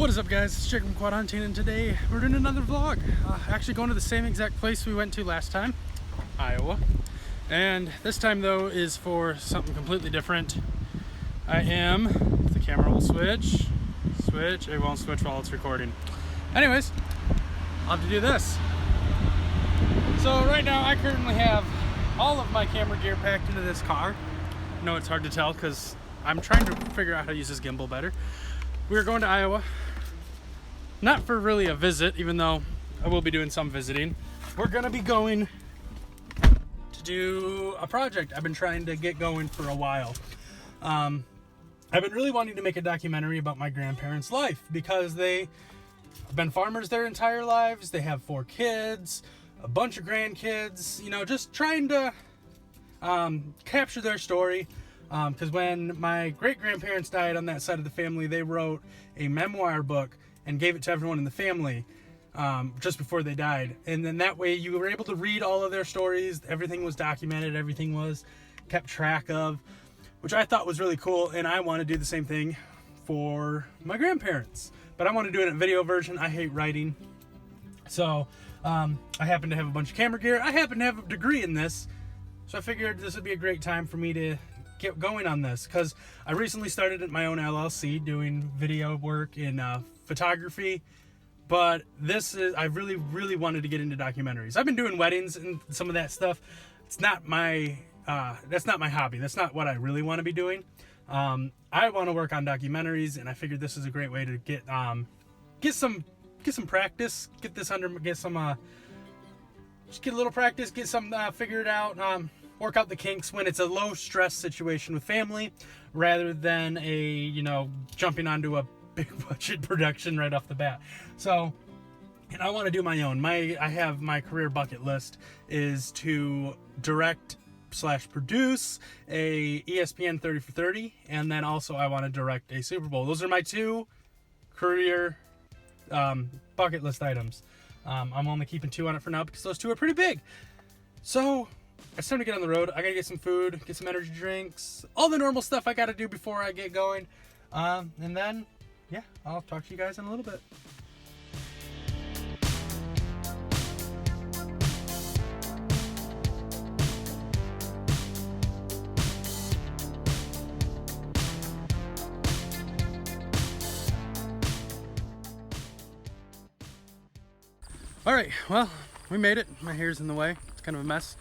What is up, guys? It's Jake from Quad Hunting, and today we're doing another vlog. Actually going to the same exact place we went to last time, Iowa. And this time though is for something completely different. The camera will switch, it won't switch while it's recording. Anyways, I'll have to do this. So right now I currently have all of my camera gear packed into this car. I know it's hard to tell because I'm trying to figure out how to use this gimbal better. We're going to Iowa. Not for really a visit, even though I will be doing some visiting. We're gonna be going to do a project I've been trying to get going for a while. I've been really wanting to make a documentary about my grandparents' life because they've been farmers their entire lives. They have 4 kids, a bunch of grandkids, you know, just trying to capture their story. Because when my great-grandparents died on that side of the family, they wrote a memoir book and gave it to everyone in the family just before they died. And then that way you were able to read all of their stories. Everything was documented. Everything was kept track of, which I thought was really cool. And I want to do the same thing for my grandparents. But I want to do it in a video version. I hate writing. So I happen to have a bunch of camera gear. I happen to have a degree in this. So I figured this would be a great time for me to get going on this, because I recently started at my own LLC doing video work in photography, but I really wanted to get into documentaries. I've been doing weddings and some of that stuff. It's not my that's not my hobby. That's not what I really want to be doing. I want to work on documentaries, and I figured this is a great way to get some practice, just get a little practice, get some figured out, work out the kinks when it's a low stress situation with family rather than jumping onto a big budget production right off the bat. So, and I want to do my own. I have my career bucket list is to direct / produce a ESPN 30 for 30, and then also I want to direct a Super Bowl. Those are my 2 career bucket list items. I'm only keeping 2 on it for now because those 2 are pretty big. So it's time to get on the road. I gotta get some food, get some energy drinks, all the normal stuff I gotta do before I get going. And then, yeah, I'll talk to you guys in a little bit. All right, well, we made it. My hair's in the way. It's kind of a mess.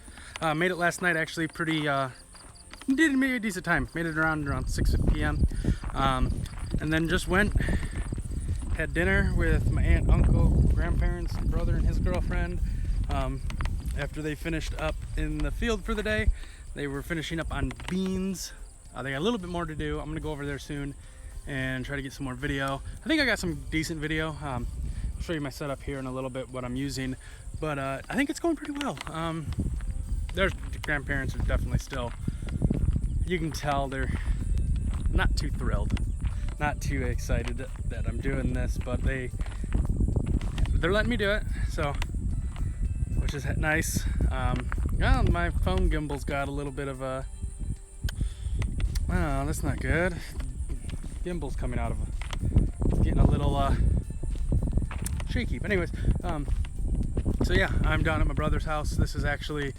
Made it last night, actually pretty, did make a decent time. Made it around 6 p.m. And then just had dinner with my aunt, uncle, grandparents, brother, and his girlfriend. After they finished up in the field for the day, they were finishing up on beans. They got a little bit more to do. I'm gonna go over there soon and try to get some more video. I think I got some decent video. I'll show you my setup here in a little bit, what I'm using, but I think it's going pretty well. Their grandparents are definitely still, you can tell they're not too thrilled, not too excited that I'm doing this, but they're letting me do it, so, which is nice. Well, my phone gimbal's got a little bit of a, oh, that's not good. Gimbal's coming out of it's getting a little shaky, but anyways, so yeah, I'm down at my brother's house. This is actually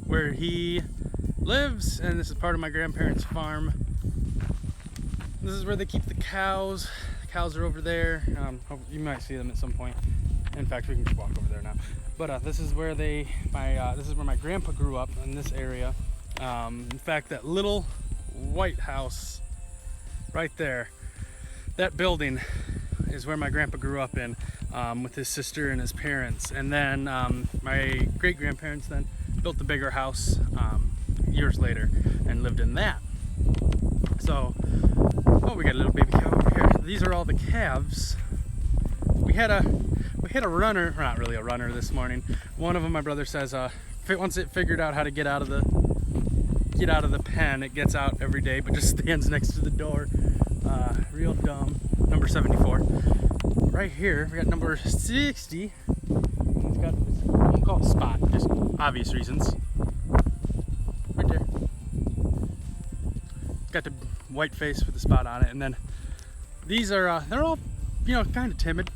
where he lives, and this is part of my grandparents' farm. This is where they keep the cows. The cows are over there. You might see them at some point. In fact, we can just walk over there now. But this is where this is where my grandpa grew up, in this area. In fact, that little white house right there, that building is where my grandpa grew up in, with his sister and his parents. And then my great-grandparents then built the bigger house years later and lived in that. So, oh, we got a little baby cow over here. These are all the calves. We had a runner, or not really a runner this morning. One of them, my brother says, once it figured out how to get out of the pen, it gets out every day, but just stands next to the door. Real dumb. Number 74. Right here, we got number 60. It's got, I won't call it a spot, just obvious reasons. Right there. Got the white face with the spot on it, and then These are, they're all, you know, kind of timid.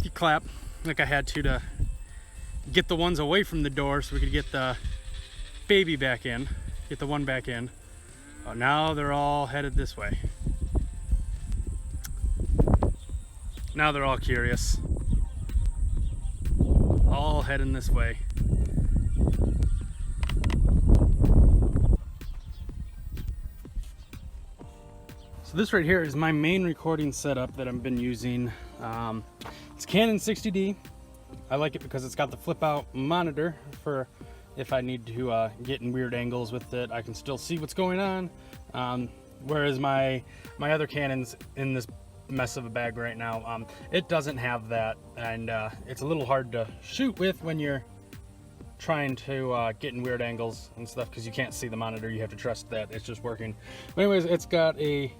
You clap, like I had to get the ones away from the door so we could get the baby back in, get the one back in. Oh, now they're all headed this way. Now they're all curious. All heading this way. So this right here is my main recording setup that I've been using. It's Canon 60D. I like it because it's got the flip out monitor for if I need to get in weird angles with it, I can still see what's going on. Whereas my other Canon's in this mess of a bag right now, it doesn't have that, and it's a little hard to shoot with when you're trying to get in weird angles and stuff because you can't see the monitor. You have to trust that it's just working. But anyways, it's got a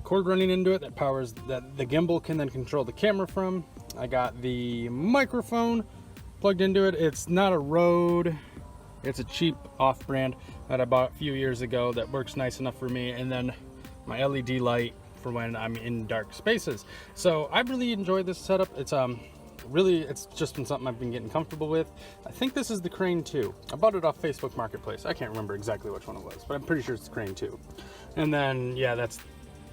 cord running into it that powers that the gimbal can then control the camera from. I got the microphone plugged into it. It's not a Rode, it's a cheap off-brand that I bought a few years ago that works nice enough for me, and then my LED light for when I'm in dark spaces. So I really enjoyed this setup. It's it's just been something I've been getting comfortable with. I think this is the Crane 2. I bought it off Facebook Marketplace. I can't remember exactly which one it was, but I'm pretty sure it's the Crane 2. And then yeah, that's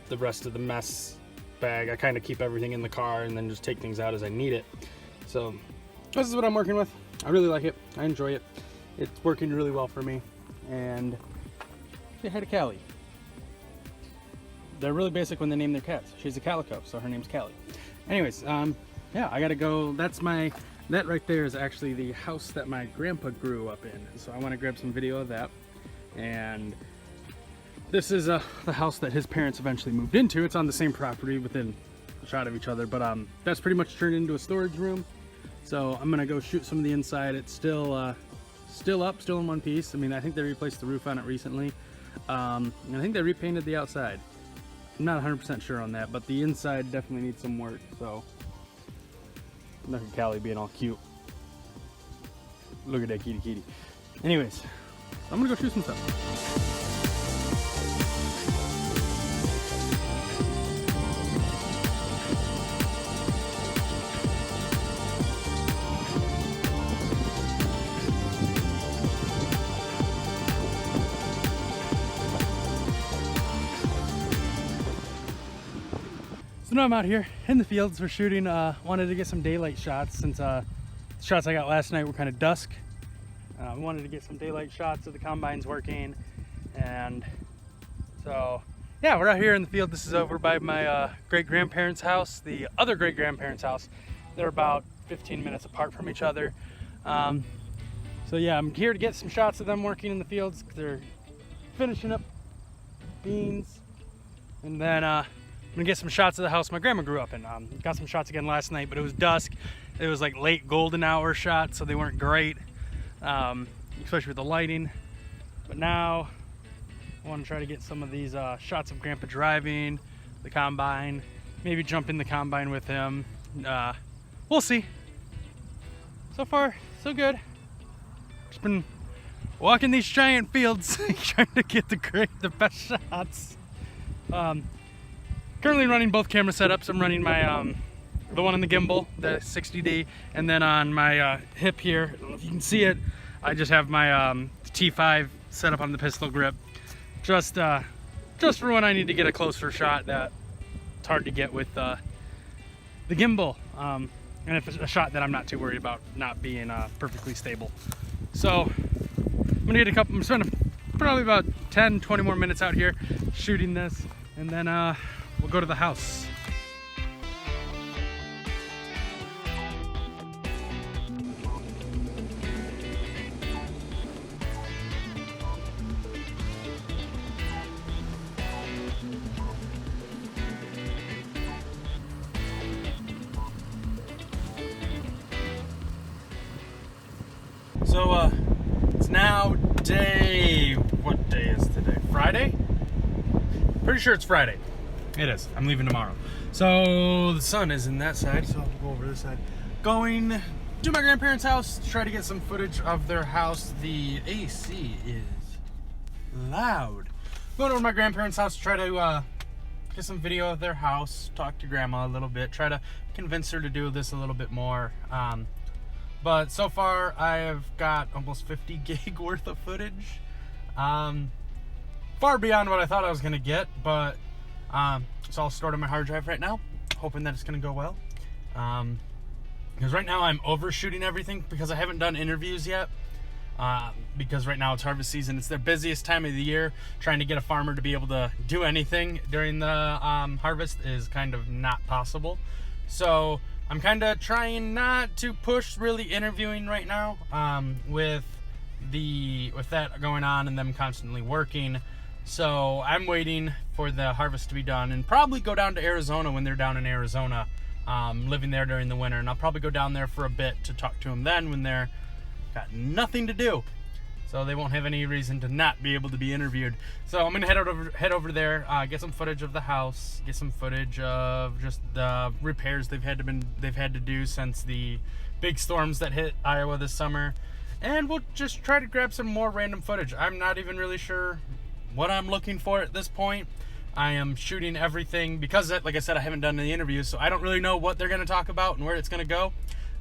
the rest of the mess bag. I kind of keep everything in the car and then just take things out as I need it. So this is what I'm working with. I really like it. I enjoy it. It's working really well for me. And say hi to Callie. They're really basic when they name their cats. She's a calico, so her name's Callie. Anyways, yeah, I gotta go. That right there is actually the house that my grandpa grew up in. So I want to grab some video of that. And this is the house that his parents eventually moved into. It's on the same property within a shot of each other, but that's pretty much turned into a storage room. So I'm gonna go shoot some of the inside. It's still up, still in one piece. I mean, I think they replaced the roof on it recently. And I think they repainted the outside. I'm not 100% sure on that, but the inside definitely needs some work. So look at Callie being all cute. Look at that kitty. Anyways, I'm gonna go shoot some stuff. So now I'm out here in the fields. We're shooting, wanted to get some daylight shots since the shots I got last night were kind of dusk. We wanted to get some daylight shots of the combines working. And so, yeah, we're out here in the field. This is over by my great-grandparents' house, the other great-grandparents' house. They're about 15 minutes apart from each other. So yeah, I'm here to get some shots of them working in the fields. They're finishing up beans. And then, I'm gonna get some shots of the house my grandma grew up in. Got some shots again last night, but it was dusk. It was like late golden hour shots, so they weren't great, especially with the lighting. But now I want to try to get some of these shots of Grandpa driving the combine. Maybe jump in the combine with him. We'll see. So far, so good. Just been walking these giant fields, trying to get the best shots. Currently running both camera setups. I'm running my the one on the gimbal, the 60D, and then on my hip here, I don't know if you can see it, I just have my T5 set up on the pistol grip, just for when I need to get a closer shot that it's hard to get with the gimbal, and if it's a shot that I'm not too worried about not being perfectly stable. So I'm gonna get I'm spending probably about 10-20 more minutes out here shooting this, and then we'll go to the house. So it's now what day is today? Friday? Pretty sure it's Friday. It is. I'm leaving tomorrow. So the sun is in that side, so I'll go over this side. Going to my grandparents' house to try to get some footage of their house. The AC is loud. Going over to my grandparents' house to try to get some video of their house, talk to Grandma a little bit, try to convince her to do this a little bit more. But so far, I've got almost 50 gig worth of footage. Far beyond what I thought I was gonna get, but it's all stored on my hard drive right now, hoping that it's gonna go well. Because right now I'm overshooting everything because I haven't done interviews yet. Because right now it's harvest season. It's their busiest time of the year. Trying to get a farmer to be able to do anything during the harvest is kind of not possible. So I'm kind of trying not to push really interviewing right now, with that going on and them constantly working. So I'm waiting for the harvest to be done and probably go down to Arizona when they're down in Arizona, living there during the winter. And I'll probably go down there for a bit to talk to them then when they're got nothing to do. So they won't have any reason to not be able to be interviewed. So I'm gonna head over there, get some footage of the house, get some footage of just the repairs they've had to do since the big storms that hit Iowa this summer, and we'll just try to grab some more random footage. I'm not even really sure what I'm looking for at this point. I am shooting everything because, like I said, I haven't done any interviews, so I don't really know what they're gonna talk about and where it's gonna go.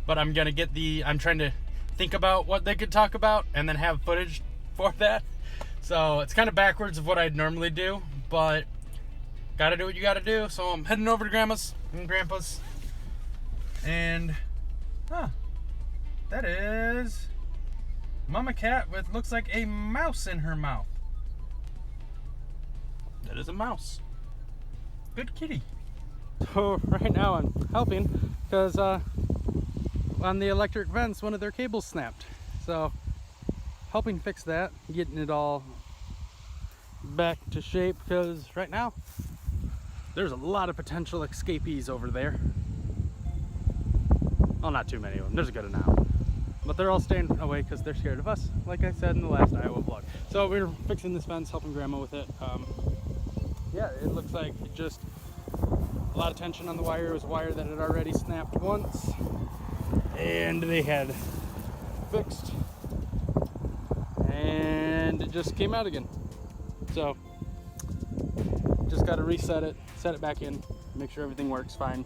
But I'm trying to think about what they could talk about and then have footage for that. So it's kind of backwards of what I'd normally do, but gotta do what you gotta do. So I'm heading over to Grandma's and Grandpa's, and that is Mama Cat with looks like a mouse in her mouth. That is a mouse. Good kitty. So right now I'm helping because on the electric vents, one of their cables snapped. So helping fix that, getting it all back to shape, because right now there's a lot of potential escapees over there. Well, not too many of them, there's a good amount, but they're all staying away because they're scared of us, like I said in the last Iowa vlog. So we're fixing this fence, helping Grandma with it. Yeah, it looks like just a lot of tension on the wire. It was a wire that had already snapped once and they had fixed, and it just came out again. So just got to reset it, set it back in, make sure everything works fine.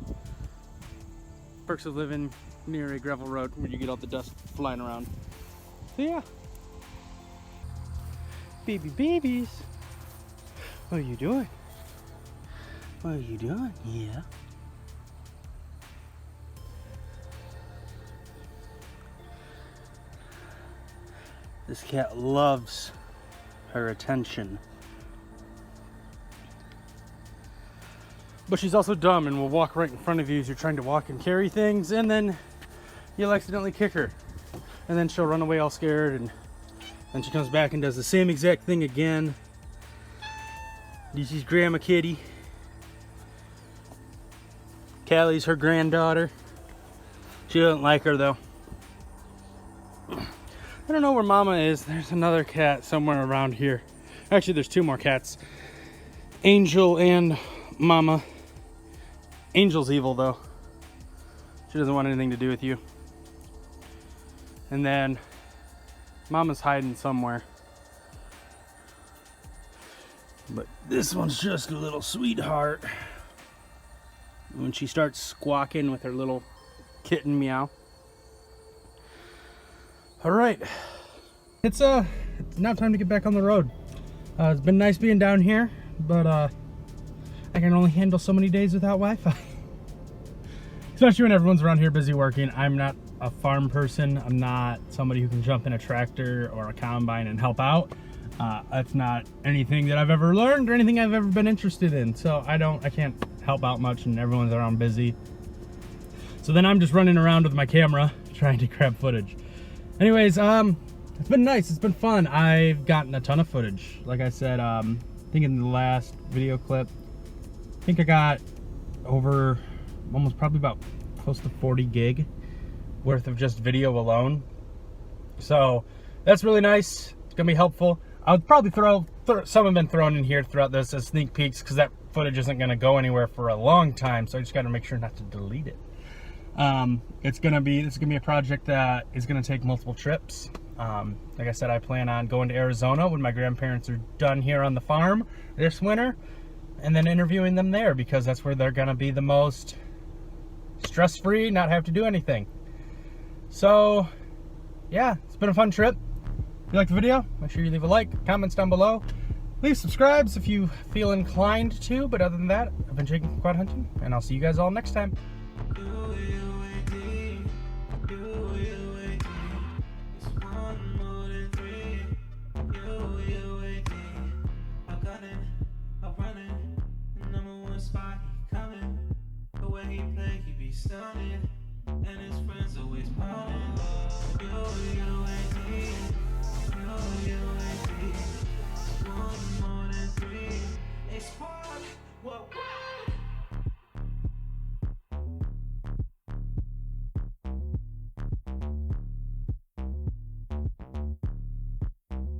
Perks of living near a gravel road where you get all the dust flying around. So yeah, babies, what are you doing? What are you doing? Yeah. This cat loves her attention. But she's also dumb and will walk right in front of you as you're trying to walk and carry things, and then you'll accidentally kick her. And then she'll run away all scared, and then she comes back and does the same exact thing again. This is Grandma Kitty. Callie's her granddaughter. She doesn't like her though. I don't know where Mama is. There's another cat somewhere around here. Actually, there's two more cats. Angel and Mama. Angel's evil though. She doesn't want anything to do with you. And then Mama's hiding somewhere. But this one's just a little sweetheart. When she starts squawking with her little kitten meow. All right, it's now time to get back on the road. It's been nice being down here, but I can only handle so many days without Wi-Fi. Especially when everyone's around here busy working. I'm not a farm person. I'm not somebody who can jump in a tractor or a combine and help out. That's not anything that I've ever learned or anything I've ever been interested in. So I can't help out much, and everyone's around busy. So then I'm just running around with my camera trying to grab footage. Anyways, it's been nice, it's been fun. I've gotten a ton of footage. Like I said, I think in the last video clip, I think I got over almost probably about close to 40 gig worth of just video alone. So that's really nice. It's gonna be helpful. I'll probably throw some have been thrown in here throughout this as sneak peeks, because that footage isn't gonna go anywhere for a long time. So I just gotta make sure not to delete it. This is gonna be a project that is gonna take multiple trips. Like I said, I plan on going to Arizona when my grandparents are done here on the farm this winter. and then interviewing them there, because that's where they're gonna be the most stress-free, not have to do anything. So yeah, it's been a fun trip. If you liked the video, make sure you leave a like, comments down below. Leave subscribes if you feel inclined to, but other than that, I've been Jake from Quad Hunting, and I'll see you guys all next time. Stunning, and his friends always pouting.